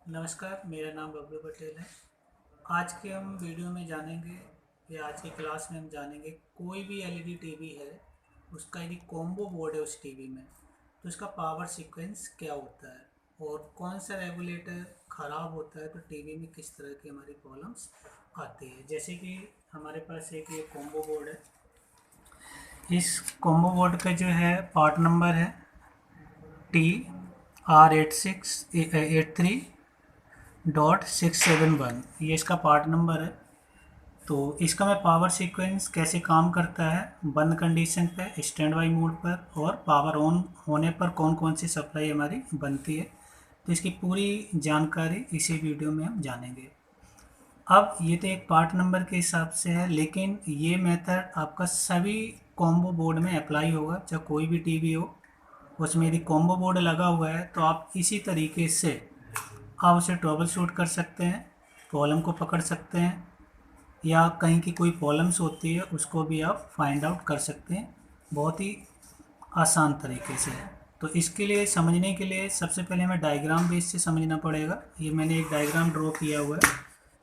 नमस्कार, मेरा नाम बबलू पटेल है। आज के हम वीडियो में जानेंगे या आज की क्लास में हम जानेंगे कोई भी एलईडी टीवी है, उसका यदि कॉम्बो बोर्ड है उस टीवी में तो उसका पावर सीक्वेंस क्या होता है और कौन सा रेगुलेटर ख़राब होता है तो टीवी में किस तरह की हमारी प्रॉब्लम्स आती है। जैसे कि हमारे पास एक ये कॉम्बो बोर्ड है। इस कॉम्बो बोर्ड का जो है पार्ट नंबर है TR8683.671, ये इसका पार्ट नंबर है। तो इसका मैं पावर सीक्वेंस कैसे काम करता है बंद कंडीशन पे, स्टैंड बाई मोड पर और पावर ऑन होने पर कौन कौन सी सप्लाई हमारी बनती है, तो इसकी पूरी जानकारी इसी वीडियो में हम जानेंगे। अब ये तो एक पार्ट नंबर के हिसाब से है, लेकिन ये मेथड आपका सभी कॉम्बो बोर्ड में अप्लाई होगा। चाहे कोई भी टीवी हो उसमें यदि कॉम्बो बोर्ड लगा हुआ है तो आप इसी तरीके से आप उसे ट्रबल शूट कर सकते हैं, प्रॉब्लम को पकड़ सकते हैं, या कहीं की कोई प्रॉब्लम्स होती है उसको भी आप फाइंड आउट कर सकते हैं बहुत ही आसान तरीके से। तो इसके लिए समझने के लिए सबसे पहले हमें डायग्राम बेस से समझना पड़ेगा। ये मैंने एक डायग्राम ड्रॉ किया हुआ है,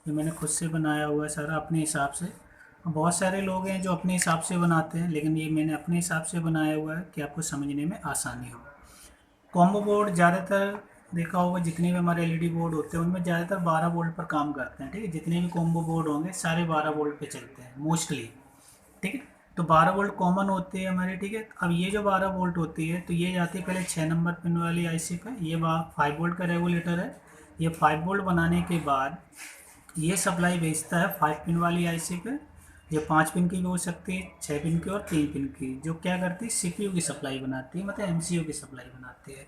ये मैंने खुद से बनाया हुआ है सारा अपने हिसाब से। बहुत सारे लोग हैं जो अपने हिसाब से बनाते हैं, लेकिन ये मैंने अपने हिसाब से बनाया हुआ है कि आपको समझने में आसानी हो। कॉम्बो बोर्ड ज़्यादातर देखा होगा, जितने भी हमारे एलईडी बोर्ड होते हैं उनमें ज़्यादातर 12 वोल्ट पर काम करते हैं। ठीक है, जितने भी कॉम्बो बोर्ड होंगे सारे 12 वोल्ट पे चलते हैं मोस्टली। ठीक है, तो 12 वोल्ट कॉमन होती है हमारी। ठीक है, अब ये जो 12 वोल्ट होती है तो ये जाती है पहले 6 नंबर पिन वाली आईसी पे। ये 5 वोल्ट का रेगुलेटर है। ये 5 वोल्ट बनाने के बाद ये सप्लाई भेजता है 5 पिन वाली आईसी पे। ये 5 पिन की भी हो सकती है, 6 पिन की और 3 पिन की, जो क्या करती है सीपीयू की सप्लाई बनाती है, मतलब एमसीयू की सप्लाई बनाती है।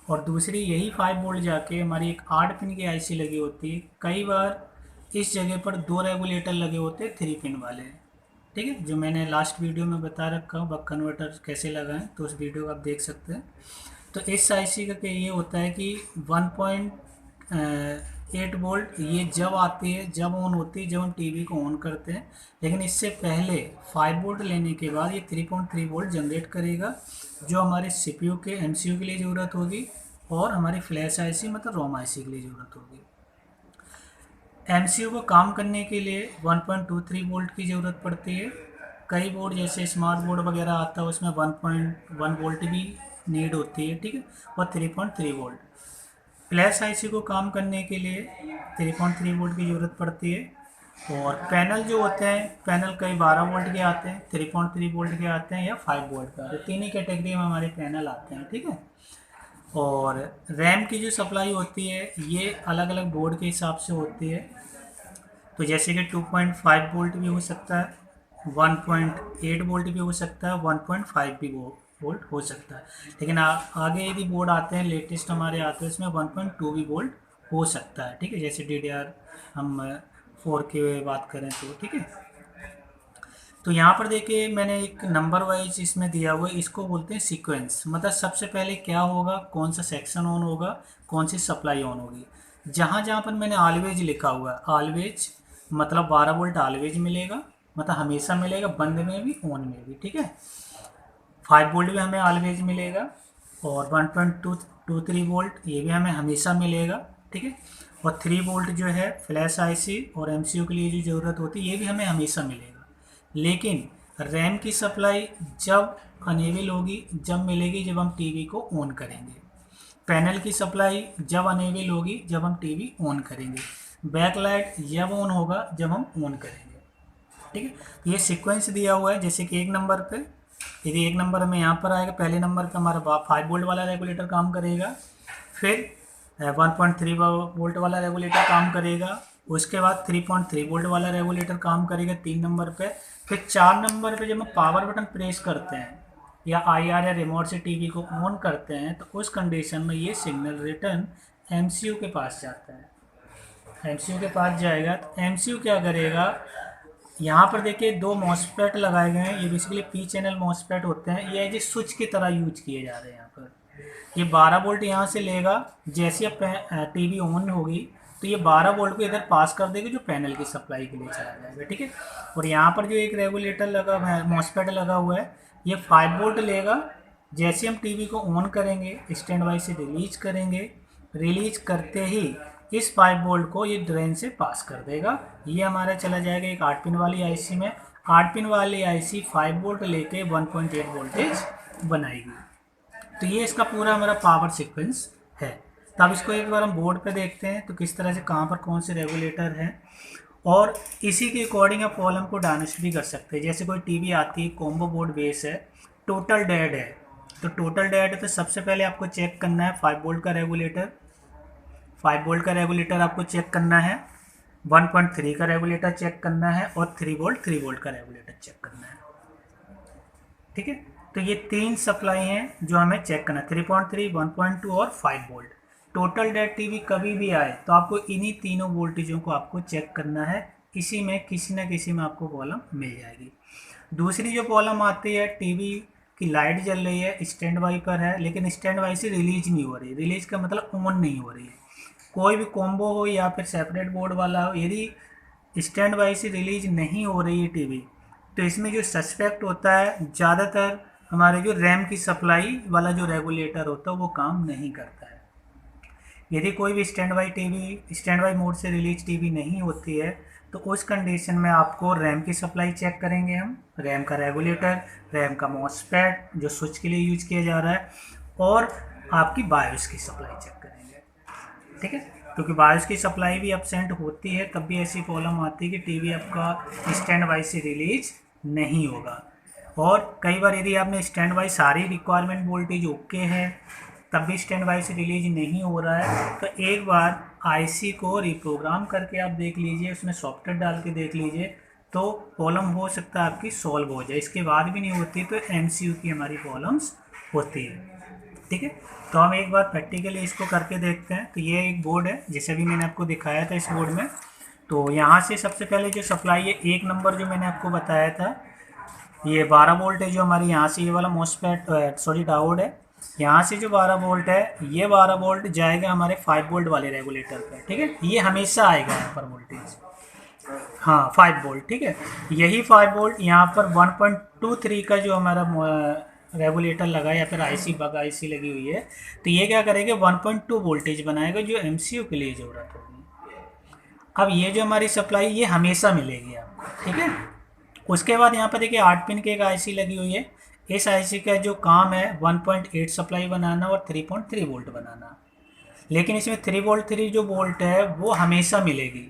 और दूसरी यही 5 वोल्ट जाके हमारी एक 8 पिन की आईसी लगी होती है। कई बार इस जगह पर 2 रेगुलेटर लगे होते हैं 3 पिन वाले। ठीक है, जो मैंने लास्ट वीडियो में बता रखा हूँ बक कन्वर्टर कैसे लगाएं, तो उस वीडियो को आप देख सकते हैं। तो इस आईसी का ये होता है कि 1.8 वोल्ट ये जब आती है, जब ऑन होती है, जब हम टीवी को ऑन करते हैं। लेकिन इससे पहले 5 वोल्ट लेने के बाद ये 3.3 वोल्ट जनरेट करेगा, जो हमारे सीपीयू के एमसीयू के लिए ज़रूरत होगी और हमारी फ्लैश आईसी मतलब रोम आईसी के लिए ज़रूरत होगी। एमसीयू को काम करने के लिए 1.23 वोल्ट की ज़रूरत पड़ती है। कई बोर्ड जैसे स्मार्ट बोर्ड वगैरह आता है उसमें 1.1 वोल्ट भी नीड होती है। ठीक है, और 3.3 वोल्ट। फ्लैश आईसी को काम करने के लिए 3.3 वोल्ट की ज़रूरत पड़ती है। और पैनल जो होते हैं, पैनल कई 12 वोल्ट के आते हैं, 3.3 वोल्ट के आते हैं या 5 वोल्ट के आते हैं। तीन ही कैटेगरी में हमारे पैनल आते हैं। ठीक है, और रैम की जो सप्लाई होती है ये अलग अलग बोर्ड के हिसाब से होती है। तो जैसे कि 2.5 वोल्ट भी हो सकता है, 1.8 वोल्ट भी हो सकता है, 1.5 भी वोल्ट हो सकता है। लेकिन आगे यदि बोर्ड आते हैं लेटेस्ट हमारे आते हैं, इसमें 1.2 भी वोल्ट हो सकता है। ठीक है, जैसे DDR हम 4 की बात करें तो। ठीक है, तो यहाँ पर देखिए मैंने एक नंबर वाइज इसमें दिया हुआ है, इसको बोलते हैं सीक्वेंस। मतलब सबसे पहले क्या होगा, कौन सा सेक्शन ऑन होगा, कौन सी सप्लाई ऑन होगी। जहाँ जहाँ पर मैंने ऑलवेज लिखा हुआ है, ऑलवेज मतलब 12 वोल्ट ऑलवेज मिलेगा, मतलब हमेशा मिलेगा, बंद में भी ऑन में भी। ठीक है, 5 वोल्ट भी हमें ऑलवेज मिलेगा और 1.23 वोल्ट ये भी हमें हमेशा मिलेगा। ठीक है, और 3 वोल्ट जो है फ्लैश आईसी और एमसीयू के लिए जो ज़रूरत होती है ये भी हमें हमेशा मिलेगा। लेकिन रैम की सप्लाई जब अनेबल होगी, जब मिलेगी जब हम टीवी को ऑन करेंगे। पैनल की सप्लाई जब अनेबल होगी जब हम टीवी ऑन करेंगे। बैकलाइट जब ऑन होगा जब हम ऑन करेंगे। ठीक है, ये सीक्वेंस दिया हुआ है। जैसे कि एक नंबर पे, यदि एक नंबर में यहाँ पर आएगा, पहले नंबर पे हमारा 5 वोल्ट वाला रेगुलेटर काम करेगा, फिर 1.3 वोल्ट वाला रेगुलेटर काम करेगा, उसके बाद 3.3 वोल्ट वाला रेगुलेटर काम करेगा 3 नंबर पे। फिर 4 नंबर पे जब हम पावर बटन प्रेस करते हैं या IR या रिमोट से टीवी को ऑन करते हैं तो उस कंडीशन में ये सिग्नल रिटर्न एमसीयू के पास जाता है। एमसीयू के पास जाएगा तो एमसीयू क्या करेगा, यहाँ पर देखिए 2 मॉसफेट लगाए गए हैं। ये बेसिकली पी चैनल मॉसफेट होते हैं, ये एज स्विच की तरह यूज किए जा रहे हैं। यहाँ पर ये 12 वोल्ट यहाँ से लेगा, जैसे अब टीवी ऑन होगी तो ये 12 वोल्ट को इधर पास कर देगा जो पैनल की सप्लाई के लिए चला जाएगा। ठीक है, और यहाँ पर जो एक रेगुलेटर लगा है, मॉसफेट लगा हुआ है, ये 5 वोल्ट लेगा। जैसे हम टीवी को ऑन करेंगे स्टैंड बाई से रिलीज करेंगे, रिलीज करते ही इस 5 वोल्ट को ये ड्रेन से पास कर देगा। ये हमारा चला जाएगा एक 8 पिन वाली आईसी में। 8 पिन वाली आईसी 5 वोल्ट लेके 1.8 वोल्टेज बनाएगी। तो ये इसका पूरा हमारा पावर सीक्वेंस है। तो अब इसको एक बार हम बोर्ड पे देखते हैं तो किस तरह से कहाँ पर कौन से रेगुलेटर हैं, और इसी के अकॉर्डिंग आप कॉलम को डायनेस्ट भी कर सकते हैं। जैसे कोई टीवी आती है, कॉम्बो बोर्ड बेस है, टोटल डेड है, तो टोटल डेड है तो सबसे पहले आपको चेक करना है 5 वोल्ट का रेगुलेटर। 5 वोल्ट का रेगुलेटर आपको चेक करना है, 1.3 का रेगुलेटर चेक करना है, और 3 वोल्ट का रेगुलेटर चेक करना है। ठीक है, तो ये 3 सप्लाई हैं जो हमें चेक करना है, 3.3, 1.2 और 5 वोल्ट। टोटल डेड टीवी कभी भी आए तो आपको इन्हीं तीनों वोल्टेजों को आपको चेक करना है। इसी में किसी न किसी में आपको प्रॉब्लम मिल जाएगी। दूसरी जो प्रॉब्लम आती है, टीवी की लाइट जल रही है, स्टैंड बाई पर है, लेकिन स्टैंड बाई से रिलीज नहीं हो रही। रिलीज का मतलब ऑन नहीं हो रही है। कोई भी कॉम्बो हो या फिर सेपरेट बोर्ड वाला हो, यदि स्टैंड बाई से रिलीज नहीं हो रही है टीवी, तो इसमें जो सस्पेक्ट होता है, ज़्यादातर हमारे जो रैम की सप्लाई वाला जो रेगुलेटर होता है वो काम नहीं करता है। यदि कोई भी स्टैंड बाई मोड से रिलीज टीवी नहीं होती है तो उस कंडीशन में आपको रैम की सप्लाई चेक करेंगे हम, रैम का रेगुलेटर, रैम का मॉसफेट जो स्विच के लिए यूज किया जा रहा है, और आपकी बायोस की सप्लाई चेक करेंगे। ठीक है, क्योंकि बायोस की सप्लाई भी अपसेंट होती है तब भी ऐसी प्रॉब्लम आती है कि टीवी आपका स्टैंड बाई से रिलीज नहीं होगा। और कई बार यदि आपने स्टैंड बाई सारी रिक्वायरमेंट वोल्टेज ओके है तब भी स्टैंड बाई से रिलीज नहीं हो रहा है, तो एक बार आईसी को रिप्रोग्राम करके आप देख लीजिए, उसमें सॉफ्टवेयर डाल के देख लीजिए, तो प्रॉब्लम हो सकता है आपकी सॉल्व हो जाए। इसके बाद भी नहीं होती तो एमसीयू की हमारी प्रॉब्लम्स होती है। ठीक है, तो हम एक बार प्रैक्टिकली इसको करके देखते हैं। तो ये एक बोर्ड है जैसे भी मैंने आपको दिखाया था इस बोर्ड में। तो यहाँ से सबसे पहले जो सप्लाई है, एक नंबर जो मैंने आपको बताया था, ये 12 वोल्ट है जो हमारी यहाँ से ये वाला मॉसफेट डायोड है। यहाँ से जो 12 वोल्ट है, ये 12 वोल्ट जाएगा हमारे 5 वोल्ट वाले रेगुलेटर पे। ठीक है, ये हमेशा आएगा यहाँ पर वोल्टेज, हाँ 5 वोल्ट। ठीक है, यही 5 वोल्ट यहाँ पर 1.23 का जो हमारा रेगुलेटर लगा या फिर आईसी बग आईसी लगी हुई है, तो ये क्या करेगा 1.2 वोल्टेज बनाएगा जो एमसीयू के लिए ज़रूरत होगी। अब ये जो हमारी सप्लाई ये हमेशा मिलेगी आपको। ठीक है, उसके बाद यहाँ पर देखिए 8 पिन की एक आईसी लगी हुई है। इस आईसी का जो काम है 1.8 सप्लाई बनाना और 3.3 वोल्ट बनाना, लेकिन इसमें 3 जो वोल्ट है वो हमेशा मिलेगी।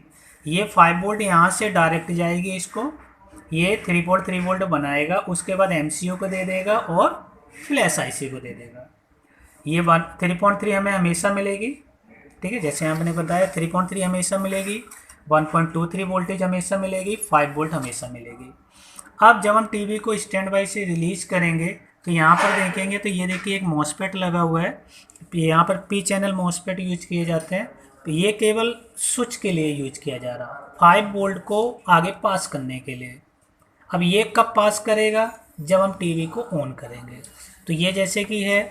ये 5 वोल्ट यहाँ से डायरेक्ट जाएगी इसको, ये 3.3 वोल्ट बनाएगा, उसके बाद एमसीयू को दे देगा और फ्लैश आईसी को दे देगा। ये 3.3 हमें हमेशा मिलेगी। ठीक है, जैसे हमने बताया 3.3 हमेशा मिलेगी, 1.23 वोल्टेज हमेशा मिलेगी, 5 वोल्ट हमेशा मिलेगी। अब जब हम टीवी को स्टैंड बाई से रिलीज करेंगे तो यहाँ पर देखेंगे तो ये देखिए एक मॉसफेट लगा हुआ है। यहाँ पर पी चैनल मॉसफेट यूज किए जाते हैं, तो ये केवल स्विच के लिए यूज किया जा रहा है 5 वोल्ट को आगे पास करने के लिए। अब ये कब पास करेगा, जब हम टीवी को ऑन करेंगे। तो ये जैसे कि है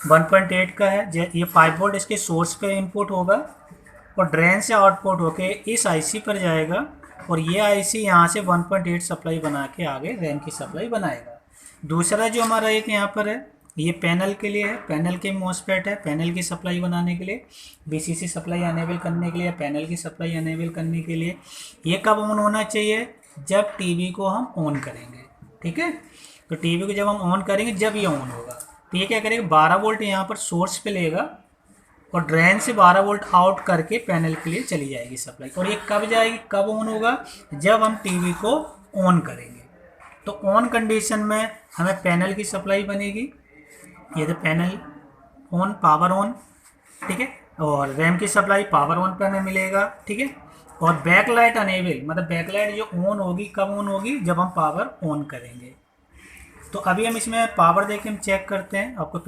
1.8 का है, ये 5 वोल्ट इसके सोर्स पे इनपुट होगा और ड्रेन से आउटपुट होके इस आईसी पर जाएगा, और ये आईसी यहाँ से 1.8 सप्लाई बना के आगे रैम की सप्लाई बनाएगा। दूसरा जो हमारा एक यहाँ पर है, ये पैनल के लिए है, पैनल के मॉसफेट है, पैनल की सप्लाई बनाने के लिए, बीसीसी सप्लाई अनेबल करने के लिए, पैनल की सप्लाई अनेबल करने के लिए। ये कब ऑन होना चाहिए, जब टीवी को हम ऑन करेंगे। ठीक है, तो टीवी को जब हम ऑन करेंगे जब ये ऑन होगा, तो ये क्या करेगा 12 वोल्ट यहाँ पर सोर्स पे लेगा और ड्रेन से 12 वोल्ट आउट करके पैनल के लिए चली जाएगी सप्लाई। और ये कब जाएगी, कब ऑन होगा, जब हम टीवी को ऑन करेंगे। तो ऑन कंडीशन में हमें पैनल की सप्लाई बनेगी, ये तो पैनल ऑन, पावर ऑन। ठीक है, और रैम की सप्लाई पावर ऑन पे हमें मिलेगा। ठीक है, और बैक लाइट अनेबल, मतलब बैक लाइट जो ऑन होगी, कब ऑन होगी, जब हम पावर ऑन करेंगे। तो अभी हम इसमें पावर देके हम चेक करते हैं, आपको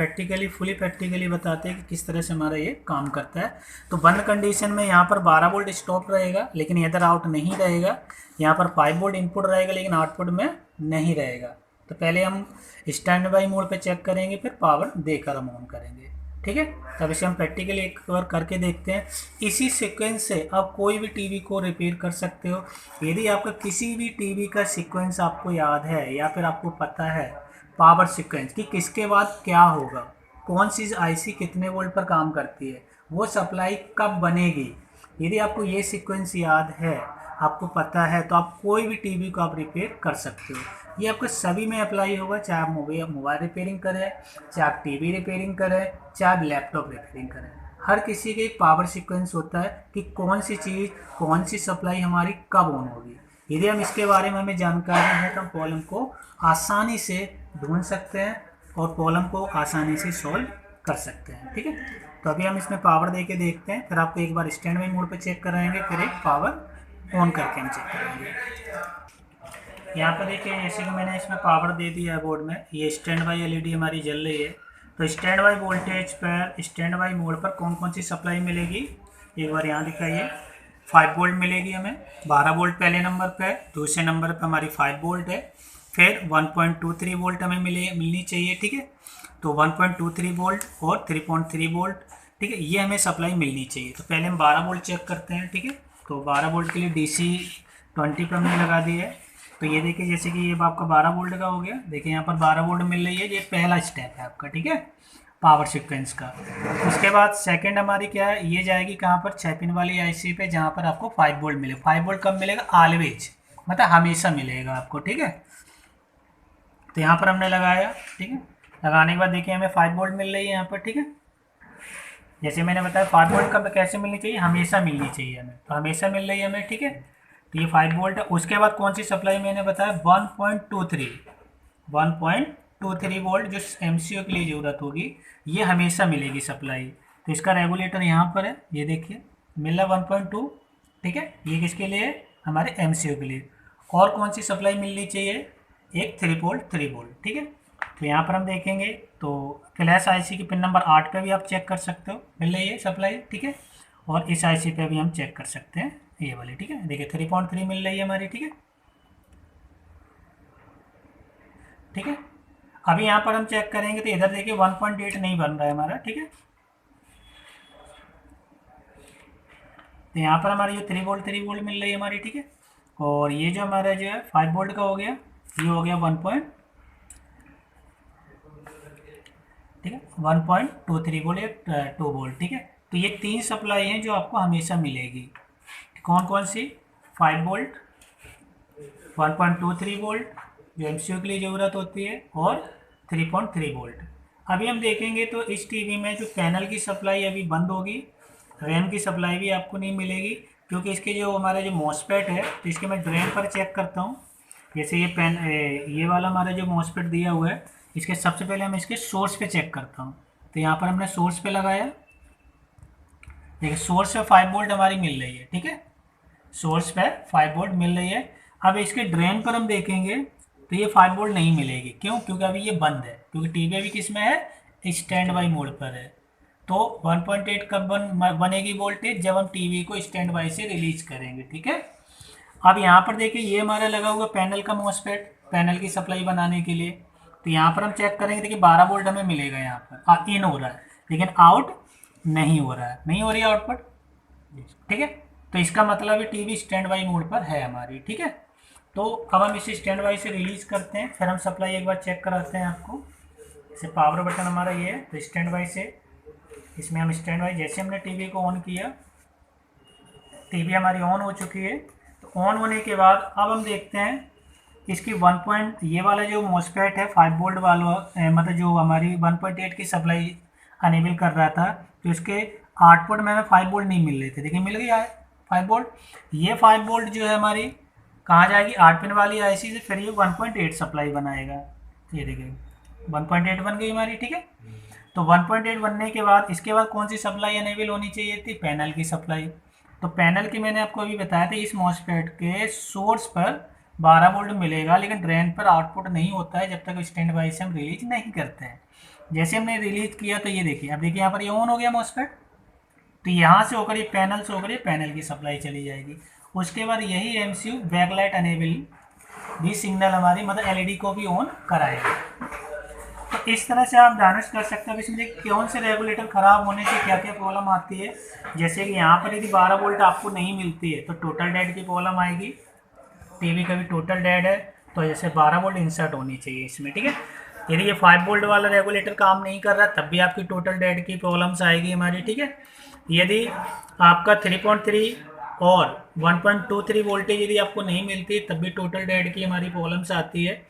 फुली प्रैक्टिकली बताते हैं कि किस तरह से हमारा ये काम करता है। तो बंद कंडीशन में यहाँ पर 12 वोल्ट स्टॉप रहेगा, लेकिन इधर आउट नहीं रहेगा। यहाँ पर 5 वोल्ट इनपुट रहेगा लेकिन आउटपुट में नहीं रहेगा। तो पहले हम स्टैंड बाई मोड पे चेक करेंगे, फिर पावर देकर हम ऑन करेंगे। ठीक है, तब इसे हम प्रैक्टिकली एक बार करके देखते हैं। इसी सीक्वेंस से आप कोई भी टीवी को रिपेयर कर सकते हो। यदि आपका किसी भी टीवी का सीक्वेंस आपको याद है या फिर आपको पता है पावर सीक्वेंस कि किसके बाद क्या होगा, कौन सी आईसी कितने वोल्ट पर काम करती है, वो सप्लाई कब बनेगी। यदि आपको ये सीक्वेंस याद है, आपको पता है, तो आप कोई भी टीवी को आप रिपेयर कर सकते हो। ये आपको सभी में अप्लाई होगा, चाहे आप मोबाइल रिपेयरिंग करें, चाहे आप टीवी रिपेयरिंग करें, चाहे आप लैपटॉप रिपेयरिंग करें। हर किसी के एक पावर सीक्वेंस होता है कि कौन सी चीज़, कौन सी सप्लाई हमारी कब ऑन होगी। यदि हम इसके बारे में हमें जानकारी है तो हम प्रॉब्लम को आसानी से ढूंढ सकते हैं और प्रॉब्लम को आसानी से सॉल्व कर सकते हैं। ठीक है, तो अभी हम इसमें पावर दे के देखते हैं, फिर आपको एक बार स्टैंड बाई मोड पे चेक कराएंगे, फिर एक पावर ऑन करके हम चेक करेंगे। यहाँ पर देखिए, जैसे कि मैंने इसमें पावर दे दिया है बोर्ड में, ये स्टैंड बाई एलईडी हमारी जल रही है। तो स्टैंड बाई वोल्टेज पर, स्टैंड बाई मोड पर कौन कौन सी सप्लाई मिलेगी, एक बार यहाँ दिखाइए। 5 वोल्ट मिलेगी हमें, 12 वोल्ट पहले नंबर पे, दूसरे नंबर पे हमारी 5 वोल्ट है, फिर 1.23 वोल्ट हमें मिलनी चाहिए। ठीक है, तो 1.23 वोल्ट और 3.3 वोल्ट, ठीक है, ये हमें सप्लाई मिलनी चाहिए। तो पहले हम 12 वोल्ट चेक करते हैं। ठीक है, तो 12 वोल्ट के लिए DC 20 पर हमने लगा दिया है। तो ये देखिए, जैसे कि ये आपका 12 वोल्ट का हो गया, देखिए यहाँ पर 12 वोल्ट मिल रही है, ये पहला स्टेप है आपका। ठीक है, पावर सीक्वेंस का। उसके बाद सेकंड हमारी क्या है, ये जाएगी कहाँ पर, 6 पिन वाली IC पे, जहाँ पर आपको 5 वोल्ट मिले। 5 वोल्ट कब मिलेगा, ऑलवेज, मतलब हमेशा मिलेगा आपको। ठीक है, तो यहाँ पर हमने लगाया। ठीक है, लगाने के बाद देखिए हमें 5 वोल्ट मिल रही है यहाँ पर। ठीक है, जैसे मैंने बताया 5 वोल्ट कब कैसे मिलनी चाहिए, हमेशा मिलनी चाहिए हमें, तो हमेशा मिल रही है हमें। ठीक है, तो ये 5 वोल्ट है। उसके बाद कौन सी सप्लाई मैंने बताया, 1.23 वोल्ट, जो MCU के लिए ज़रूरत होगी, ये हमेशा मिलेगी सप्लाई। तो इसका रेगुलेटर यहाँ पर है, ये देखिए मिल रहा 1.2। ठीक है, ये किसके लिए, हमारे MCU के लिए। और कौन सी सप्लाई मिलनी चाहिए, एक 3 वोल्ट। ठीक है, तो यहाँ पर हम देखेंगे तो फ्लैश IC की पिन नंबर 8 पे भी आप चेक कर सकते हो, मिल रही है सप्लाई। ठीक है, और इस IC पे भी हम चेक कर सकते हैं, ये वाली। ठीक है, देखिए 3.3 मिल रही है हमारी। ठीक है, ठीक है, अभी यहाँ पर हम चेक करेंगे तो इधर देखिए 1.8 नहीं बन रहा है हमारा। ठीक है, तो यहाँ पर हमारी जो 3 वोल्ट मिल रही है हमारी। ठीक है, और ये जो हमारा जो है 5 वोल्ट का हो गया, ये हो गया 1.23 वोल्ट या 2 वोल्ट। ठीक है, तो ये 3 सप्लाई हैं जो आपको हमेशा मिलेगी। कौन कौन सी, 5 वोल्ट, 1.23 वोल्ट जो MCU के लिए ज़रूरत होती है, और 3.3 वोल्ट। अभी हम देखेंगे तो इस टीवी में जो पैनल की सप्लाई अभी बंद होगी, रैम की सप्लाई भी आपको नहीं मिलेगी, क्योंकि इसके जो हमारा जो मॉसफेट है, तो इसके मैं ड्रेन पर चेक करता हूँ। जैसे ये वाला हमारा जो मॉसफेट दिया हुआ है, इसके सबसे पहले हम इसके सोर्स पे चेक करता हूँ। तो यहाँ पर हमने सोर्स पे लगाया, देखिए सोर्स पे 5 वोल्ट हमारी मिल रही है। ठीक है, सोर्स पे 5 वोल्ट मिल रही है। अब इसके ड्रेन पर हम देखेंगे तो ये 5 वोल्ट नहीं मिलेगी, क्यों, क्योंकि अभी ये बंद है, क्योंकि टीवी अभी किस में है, स्टैंड बाई मोड पर है। तो 1.8 कब बनेगी वोल्टेज, जब हम टीवी को स्टैंड बाई से रिलीज करेंगे। ठीक है, अब यहाँ पर देखिए ये हमारा लगा हुआ पैनल का मॉसफेट, पैनल की सप्लाई बनाने के लिए। तो यहाँ पर हम चेक करेंगे, देखिए 12 वोल्ट हमें मिलेगा यहाँ पर, इन हो रहा है, लेकिन आउट नहीं हो रहा है, नहीं हो रही है आउटपुट। ठीक है, तो इसका मतलब है टीवी स्टैंड बाई मोड पर है हमारी। ठीक है, तो अब हम इसे स्टैंड बाई से रिलीज करते हैं, फिर हम सप्लाई एक बार चेक कराते हैं आपको। जैसे पावर बटन हमारा ये है, तो स्टैंड बाई से इसमें हम स्टैंड बाई, जैसे हमने टीवी को ऑन किया, टीवी हमारी ऑन हो चुकी है। तो ऑन होने के बाद अब हम देखते हैं इसकी 1 पॉइंट, ये वाला जो मॉसफेट है 5 वोल्ट वाला, मतलब जो हमारी 1.8 की सप्लाई अनेबल कर रहा था, तो इसके आउटपुट में हमें 5 वोल्ट नहीं मिल रहे थे। देखिए मिल गया है 5 वोल्ट। ये 5 वोल्ट जो है हमारी कहाँ जाएगी, 8 पिन वाली IC से, फिर ये 1.8 सप्लाई बनाएगा। ये देखिए 1.8 बन गई हमारी। ठीक है, तो 1.8 बनने के बाद इसके बाद कौन सी सप्लाई अनेबल होनी चाहिए थी, पैनल की सप्लाई। तो पैनल की मैंने आपको अभी बताया था, इस मॉसफेट के सोर्स पर 12 वोल्ट मिलेगा, लेकिन ड्रेन पर आउटपुट नहीं होता है जब तक स्टैंड बाई से हम रिलीज नहीं करते हैं। जैसे हमने रिलीज किया तो ये देखिए, अब देखिए यहाँ पर ये ऑन हो गया मॉसफेट, तो यहाँ से होकर ये पैनल से होकर ये पैनल की सप्लाई चली जाएगी। उसके बाद यही MCU बैकलाइट अनेबल भी सिग्नल हमारी, मतलब LED को भी ऑन कराएगा। तो इस तरह से आप डायग्नोस कर सकते हो इसमें कौन से रेगुलेटर खराब होने से क्या क्या प्रॉब्लम आती है। जैसे कि यहाँ पर यदि 12 वोल्ट आपको नहीं मिलती है तो टोटल डेड की प्रॉब्लम आएगी। टीवी का भी टोटल डेड है, तो जैसे 12 वोल्ट इंसर्ट होनी चाहिए इसमें। ठीक है, यदि ये 5 वोल्ट वाला रेगुलेटर काम नहीं कर रहा तब भी आपकी टोटल डेड की प्रॉब्लम्स आएगी हमारी। ठीक है, यदि आपका 3.3 और 1.23 वोल्टेज यदि आपको नहीं मिलती तब भी टोटल डेड की हमारी प्रॉब्लम्स आती है।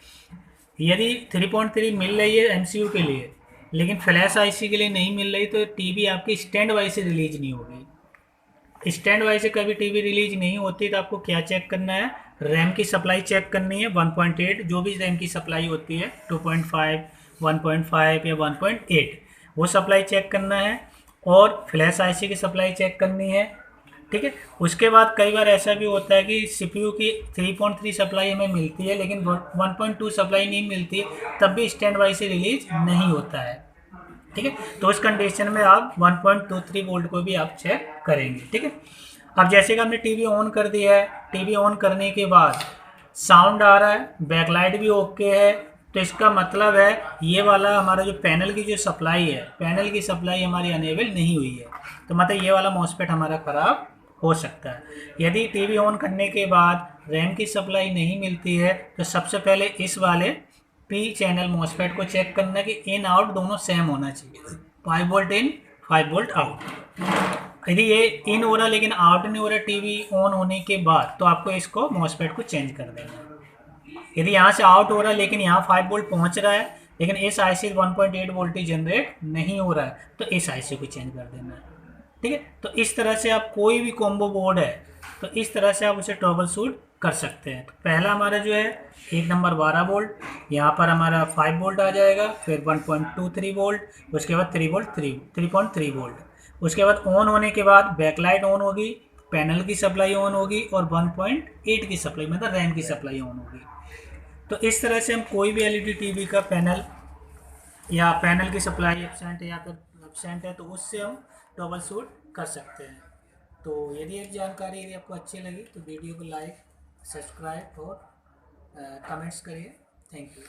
यदि 3.3 मिल रही है एमसीयू के लिए लेकिन फ्लैश आईसी के लिए नहीं मिल रही तो टीवी आपकी स्टैंड वाई से रिलीज नहीं होगी। स्टैंड वाई से कभी टीवी रिलीज नहीं होती तो आपको क्या चेक करना है, रैम की सप्लाई चेक करनी है 1.8, जो भी रैम की सप्लाई होती है 2.5, 1.5 या 1.8 वो सप्लाई चेक करना है, और फ्लैश आईसी की सप्लाई चेक करनी है। ठीक है, उसके बाद कई बार ऐसा भी होता है कि सीपीयू की 3.3 सप्लाई हमें मिलती है लेकिन 1.2 सप्लाई नहीं मिलती है, तब भी स्टैंड वाई से रिलीज नहीं होता है। ठीक है, तो उस कंडीशन में आप 1.23 वोल्ट को भी आप चेक करेंगे। ठीक है, अब जैसे कि हमने टीवी ऑन कर दिया है, टीवी ऑन करने के बाद साउंड आ रहा है, बैकलाइट भी ओके है, तो इसका मतलब है ये वाला हमारा जो पैनल की जो सप्लाई है, पैनल की सप्लाई हमारी अनेबल नहीं हुई है, तो मतलब ये वाला मॉसफेट हमारा ख़राब हो सकता है। यदि टीवी ऑन करने के बाद रैम की सप्लाई नहीं मिलती है तो सबसे पहले इस वाले पी चैनल मॉसफेट को चेक करना कि इन आउट दोनों सेम होना चाहिए, 5 वोल्ट इन 5 वोल्ट आउट। यदि ये इन हो रहा लेकिन आउट नहीं हो रहा टीवी ऑन होने के बाद तो आपको इसको मॉसफेट को चेंज कर देना है। यदि यहाँ से आउट हो रहा है लेकिन यहाँ 5 वोल्ट पहुँच रहा है लेकिन इस आईसी 1.8 वोल्टेज जनरेट नहीं हो रहा है तो इस आईसी को चेंज कर देना है। ठीक है, तो इस तरह से आप कोई भी कॉम्बो बोर्ड है तो इस तरह से आप उसे ट्रबल शूट कर सकते हैं। तो पहला हमारा जो है एक नंबर 12 वोल्ट, यहाँ पर हमारा 5 वोल्ट आ जाएगा, फिर 1.23 वोल्ट, उसके बाद 3 वोल्ट 3.3 वोल्ट। उसके बाद ऑन होने के बाद बैकलाइट ऑन होगी, पैनल की सप्लाई ऑन होगी और 1.8 की सप्लाई मतलब रैम की सप्लाई ऑन होगी। तो इस तरह से हम कोई भी एलईडी टीवी का पैनल या पैनल की सप्लाई एब्सेंट है या फिर एब्सेंट है तो उससे हम ट्रबल शूट कर सकते हैं। तो यदि एक जानकारी यदि आपको अच्छी लगी तो वीडियो को लाइक, सब्सक्राइब और कमेंट्स करिए। Thank you.